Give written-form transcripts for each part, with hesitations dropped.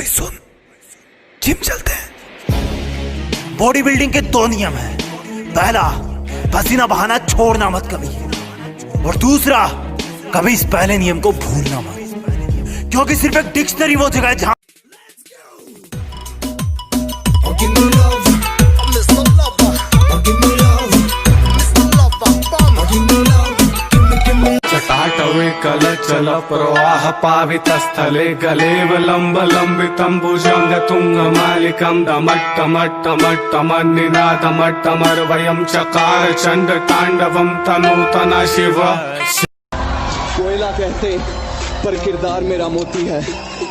भाई सुन, जिम चलते हैं। बॉडी बिल्डिंग के दो नियम हैं। पहला, पसीना बहाना छोड़ना मत कभी, और दूसरा, कभी इस पहले नियम को भूलना मत, क्योंकि सिर्फ एक डिक्शनरी वो जगह है जहां कल चल प्रवाह पावितस्थले गलेवलम्बलम्बितं भुजंग तुंगमालिकं दमट्टमट्टमट्टमन्निनादमट्टमर्वयं चकार चंड तांडवं तनूतन शिव। कोयला कहते पर किरदार मेरा मोती है,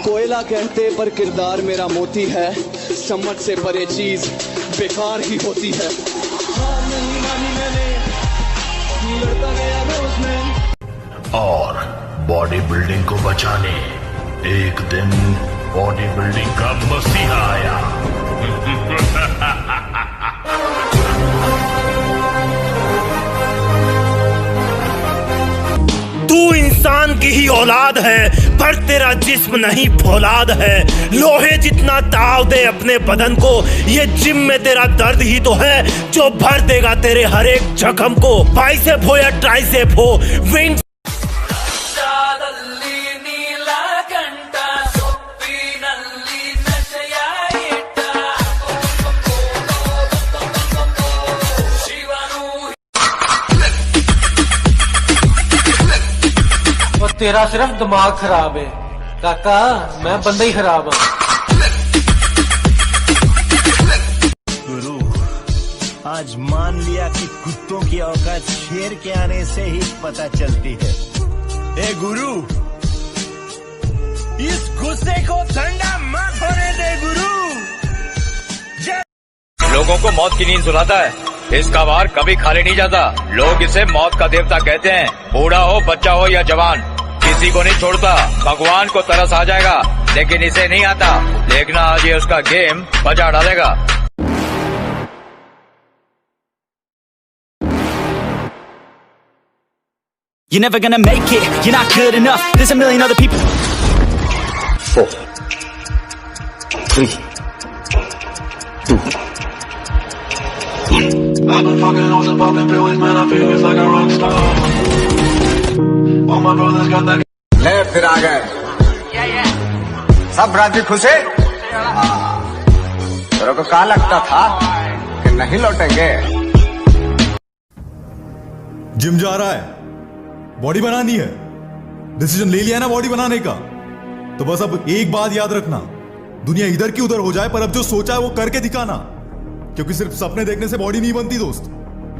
कोयला कहते पर किरदार मेरा मोती है, समझ से परे चीज बेकार ही होती है। हार नहीं मानी मैंने, लड़ता गया रोज मैं। और बॉडी बिल्डिंग को बचाने एक दिन बॉडी बिल्डिंग का मसीहा आया। तू इंसान की ही औलाद है, पर तेरा जिस्म नहीं फौलाद है। लोहे जितना ताव दे अपने बदन को, ये जिम में तेरा दर्द ही तो है जो भर देगा तेरे हर एक जख्म को। बाइसेप हो या ट्राइसेप हो, विंग तेरा सिर्फ दिमाग खराब है काका, मैं बंदा ही खराब हूँ। गुरु, आज मान लिया कि कुत्तों की औकात शेर के आने से ही पता चलती है। ए गुरु, इस गुस्से को ठंडा मत होने दे गुरु। लोगों को मौत की नींद सुलाता है, इसका वार कभी खाली नहीं जाता। लोग इसे मौत का देवता कहते हैं। बूढ़ा हो, बच्चा हो या जवान, किसी को नहीं छोड़ता। भगवान को तरस आ जाएगा, लेकिन इसे नहीं आता। देखना आज ये उसका गेम बजा डालेगा। You're never gonna make it, you're not good enough. There's a million other people. 4, 3, 2, 1. I've been fucking on some popping pills, man, I feel it's like a rock star. All my brothers got that. ले फिर आ गए सब राजी खुश है। तेरे को क्या लगता था कि नहीं लौटेंगे? जिम जा रहा है, बॉडी बनानी है, डिसीजन ले लिया है ना बॉडी बनाने का, तो बस अब एक बात याद रखना, दुनिया इधर की उधर हो जाए पर अब जो सोचा है वो करके दिखाना, क्योंकि सिर्फ सपने देखने से बॉडी नहीं बनती दोस्त।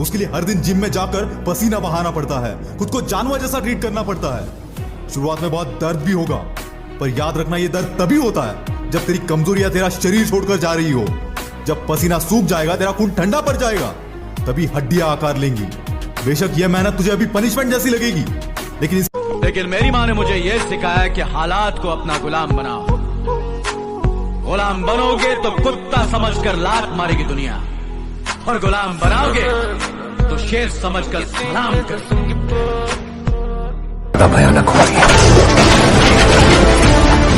उसके लिए हर दिन जिम में जाकर पसीना बहाना पड़ता है, खुद को जानवर जैसा ट्रीट करना पड़ता है। शुरुआत में बहुत दर्द भी होगा, पर याद रखना ये दर्द तभी होता है जब तेरी कमजोरियां तेरा शरीर छोड़कर जा रही हो। जब पसीना सूख जाएगा, तेरा खून ठंडा पड़ जाएगा, तभी हड्डियां आकार लेंगी। बेशक यह मेहनत तुझे अभी पनिशमेंट जैसी लगेगी, लेकिन मेरी माँ ने मुझे यह सिखाया कि हालात को अपना गुलाम बनाओ। गुलाम बनोगे तो कुत्ता समझकर लात मारेगी दुनिया, और गुलाम बनाओगे तो शेर समझकर सलाम करेगी। भयानक हो गया।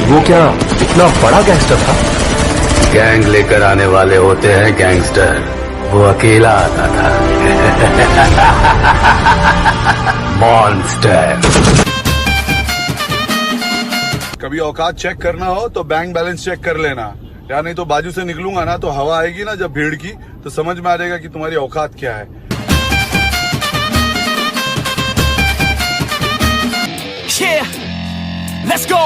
वो क्या इतना बड़ा गैंगस्टर था? गैंग लेकर आने वाले होते हैं गैंगस्टर, वो अकेला आता था। मॉन्स्टर। कभी औकात चेक करना हो तो बैंक बैलेंस चेक कर लेना, या नहीं तो बाजू से निकलूंगा ना तो हवा आएगी ना जब भीड़ की, तो समझ में आ जाएगा कि तुम्हारी औकात क्या है। Yeah, let's go.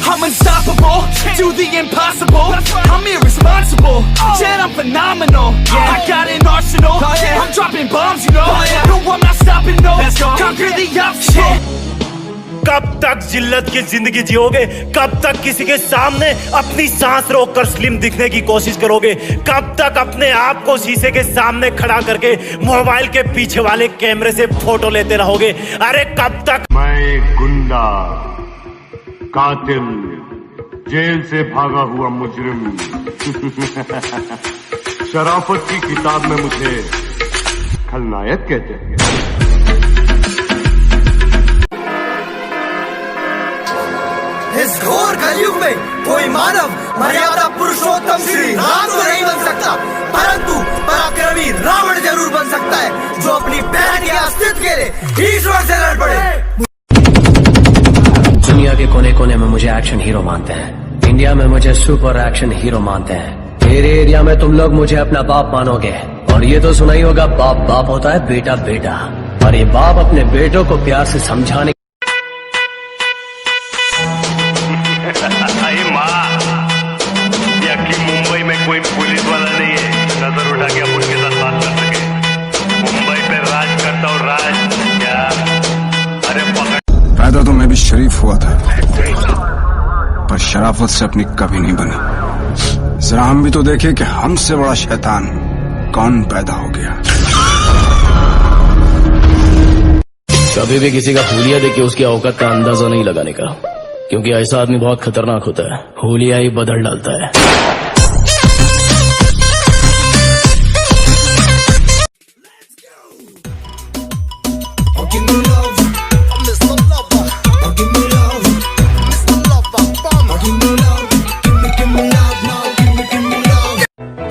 I'm unstoppable, do the impossible. I'm irresponsible, yet I'm phenomenal. I got an arsenal, I'm dropping bombs, you know. No, I'm not stopping, no. Conquer the obstacle. कब तक जिल्लत की जिंदगी जियोगे? कब तक किसी के सामने अपनी सांस रोककर स्लिम दिखने की कोशिश करोगे? कब तक अपने आप को शीशे के सामने खड़ा करके मोबाइल के पीछे वाले कैमरे से फोटो लेते रहोगे? अरे कब तक? मैं एक गुंडा, कातिल, जेल से भागा हुआ मुजरिम। शराफत की किताब में मुझे खलनायक कहते हैं। इस घोर कलयुग में कोई कोई मानव मर्यादा पुरुषोत्तम श्री राम तो नहीं बन सकता, परंतु पराक्रमी रावण जरूर बन सकता है, जो अपनी बहन के अस्तित्व के लिए ईश्वर से लड़ पड़े। दुनिया के कोने कोने में मुझे एक्शन हीरो मानते हैं, इंडिया में मुझे सुपर एक्शन हीरो मानते हैं। मेरे एरिया में तुम लोग मुझे अपना बाप मानोगे, और ये तो सुना ही होगा, बाप बाप होता है, बेटा बेटा। और ये बाप अपने बेटों को प्यार से समझाने मुंबई में कोई पुलिस वाला नहीं है नजर उठा के आप उनके साथ बात कर सके। मुंबई पे राज करता हूँ, राज क्या? अरे पकड़। पैदा तो मैं भी शरीफ हुआ था, पर शराफत से अपनी कभी नहीं बनी। जरा हम भी तो देखे कि हमसे बड़ा शैतान कौन पैदा हो गया। कभी भी किसी का हुलिया देख के उसकी औकात का अंदाजा नहीं लगाने का, क्योंकि ऐसा आदमी बहुत खतरनाक होता है, हुलिया ही बदल डालता है।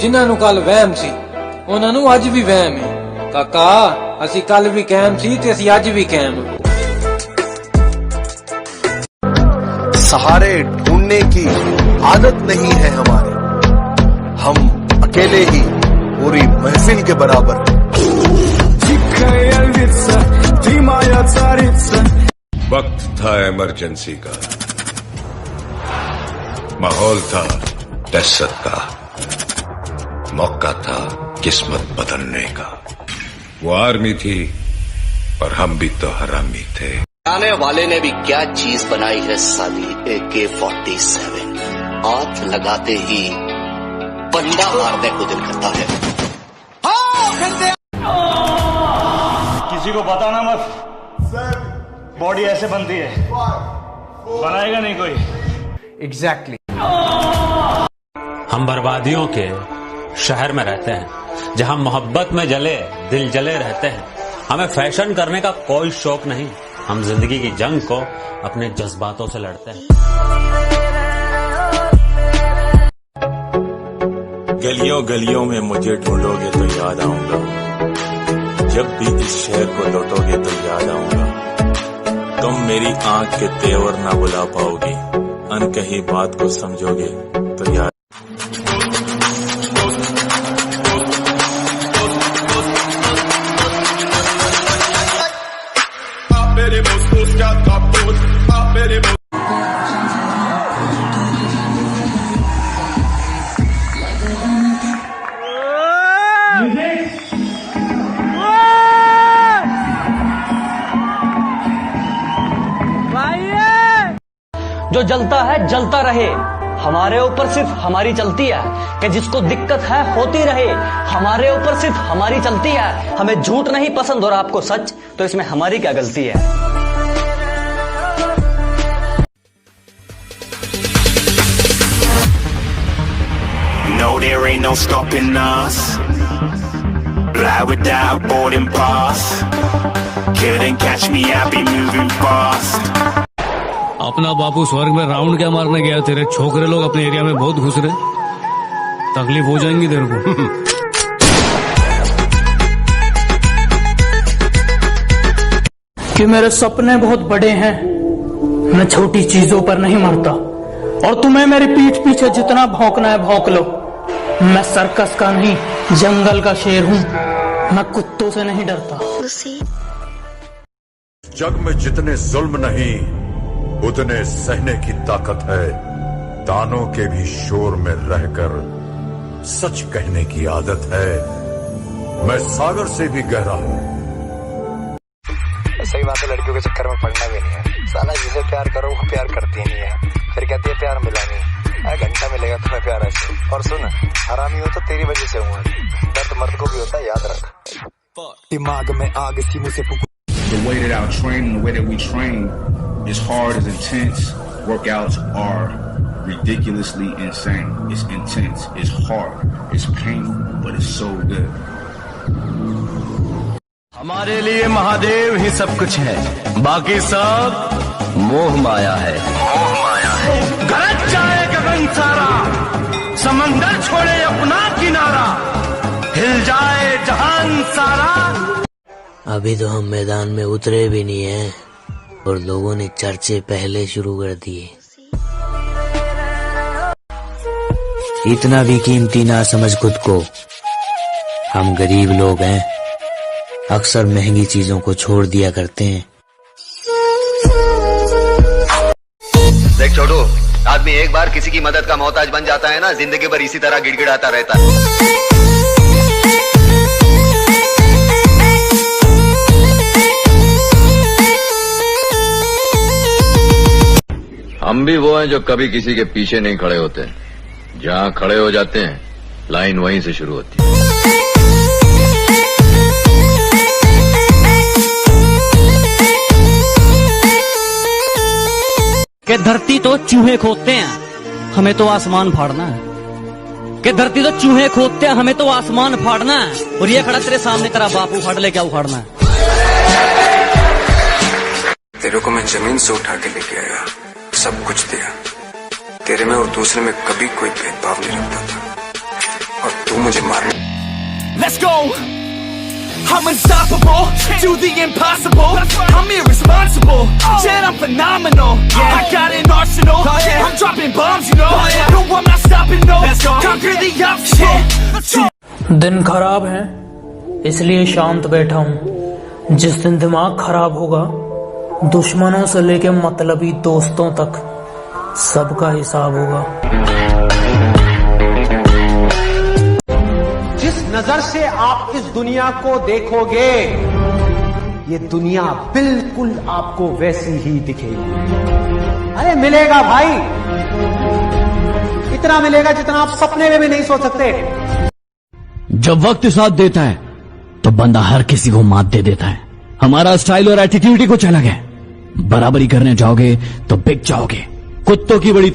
जिन्हां ਨੂੰ ਕੱਲ ਵਹਿਮ ਸੀ ਉਹਨਾਂ ਨੂੰ ਅੱਜ ਵੀ ਵਹਿਮ ਹੈ। ਕਾਕਾ ਅਸੀਂ ਕੱਲ ਵੀ ਕਾਇਮ ਸੀ ਤੇ ਅਸੀਂ ਅੱਜ ਵੀ ਕਾਇਮ ਹਾਂ। सहारे ढूंढने की आदत नहीं है हमारे, हम अकेले ही पूरी महफिल के बराबर। वक्त था इमरजेंसी का, माहौल था दहशत का, मौका था किस्मत बदलने का। वो आर्मी थी और हम भी तो हरामी थे। आने वाले ने भी क्या चीज बनाई है साली, AK-47। हाथ लगाते ही बंदा मारने को दिल करता है। किसी को बताना मत, बॉडी ऐसे बनती है, बनाएगा नहीं कोई। एग्जैक्टली। हम बर्बादियों के शहर में रहते हैं, जहां मोहब्बत में जले दिल जले रहते हैं। हमें फैशन करने का कोई शौक नहीं, हम जिंदगी की जंग को अपने जज्बातों से लड़ते हैं। गलियों गलियों में मुझे ढूंढोगे तो याद आऊंगा, जब भी इस शहर को लौटोगे तो याद आऊंगा। तुम मेरी आंख के तेवर ना बुला पाओगी, अनकही बात को समझोगे तो याद। जो जलता है जलता रहे, हमारे ऊपर सिर्फ हमारी चलती है, कि जिसको दिक्कत है होती रहे, हमारे ऊपर सिर्फ हमारी चलती है। हमें झूठ नहीं पसंद और आपको सच, तो इसमें हमारी क्या गलती है? No, there ain't no stopping us. Fly without boarding pass. Couldn't catch me, I be moving fast. अपना बापू स्वर्ग में राउंड क्या मारने गया, तेरे छोकरे लोग अपने एरिया में बहुत घुस रहे, तकलीफ हो जाएंगी तेरे को। कि मेरे सपने बहुत बड़े हैं, मैं छोटी चीजों पर नहीं मरता, और तुम्हें मेरी पीठ पीछे जितना भौंकना है भौंक लो। मैं सर्कस का नहीं, जंगल का शेर हूँ, मैं कुत्तों से नहीं डरता। जग में जितने जुल्म नहीं उतने सहने की ताकत है। दानों के भी शोर में रहकर सच कहने की आदत है। मैं सागर से भी गहरा हूँ। सही बात है, लड़कियों के चक्कर में पड़ना भी नहीं है। साला जिसे प्यार करो वो प्यार करती नहीं है, फिर कहती है प्यार मिला नहीं। घंटा मिलेगा तुम्हें प्यार ऐसे। और सुन, हरामी हो तो तेरी वजह से हुआ, दर्द मर्द को भी होता है, याद रख। दिमाग में आग इसकी मुझसे The way that our training, the way that we train is hard, is intense. Workouts are ridiculously insane. It's intense, it's hard, it's painful, but it's so good. हमारे लिए महादेव ही सब कुछ है, बाकी सब मोह माया है। मोह माया है। गरज जाए गगन अभी तो हम मैदान में उतरे भी नहीं हैं और लोगों ने चर्चे पहले शुरू कर दिए। इतना भी कीमती ना समझ खुद को, हम गरीब लोग हैं, अक्सर महंगी चीजों को छोड़ दिया करते हैं। देख छोटू, आदमी एक बार किसी की मदद का मोहताज बन जाता है ना, जिंदगी भर इसी तरह गिड़गिड़ाता रहता है। हम भी वो हैं जो कभी किसी के पीछे नहीं खड़े होते, जहाँ खड़े हो जाते हैं लाइन वहीं से शुरू होती है। कि धरती तो चूहे खोदते हैं, हमें तो आसमान फाड़ना है। कि धरती तो चूहे खोदते हैं, हमें तो आसमान फाड़ना है। और ये खड़ा तेरे सामने तेरा बाप उखाड़ ले, क्या उखाड़ना है? तेरे को मैं जमीन से उठा के लेके आया, सब कुछ दिया। तेरे में और दूसरे में कभी कोई भेदभाव नहीं रखता था, और तू मुझे मार। Let's go! I'm unstoppable, do the impossible. I'm irresponsible, yet I'm phenomenal. I got an arsenal, I'm dropping bombs, you know. No, I'm not stopping, no. Conquer the obstacle. दिन खराब है इसलिए शांत बैठा हूँ। जिस दिन दिमाग खराब होगा, दुश्मनों से लेके मतलबी दोस्तों तक सबका हिसाब होगा। जिस नजर से आप इस दुनिया को देखोगे, ये दुनिया बिल्कुल आपको वैसी ही दिखेगी। अरे मिलेगा भाई, इतना मिलेगा जितना आप सपने में भी नहीं सोच सकते। जब वक्त साथ देता है तो बंदा हर किसी को मात दे देता है। हमारा स्टाइल और एटीट्यूड ही कुछ अलग है। बराबरी करने जाओगे तो बिक जाओगे। कुत्तों की बड़ी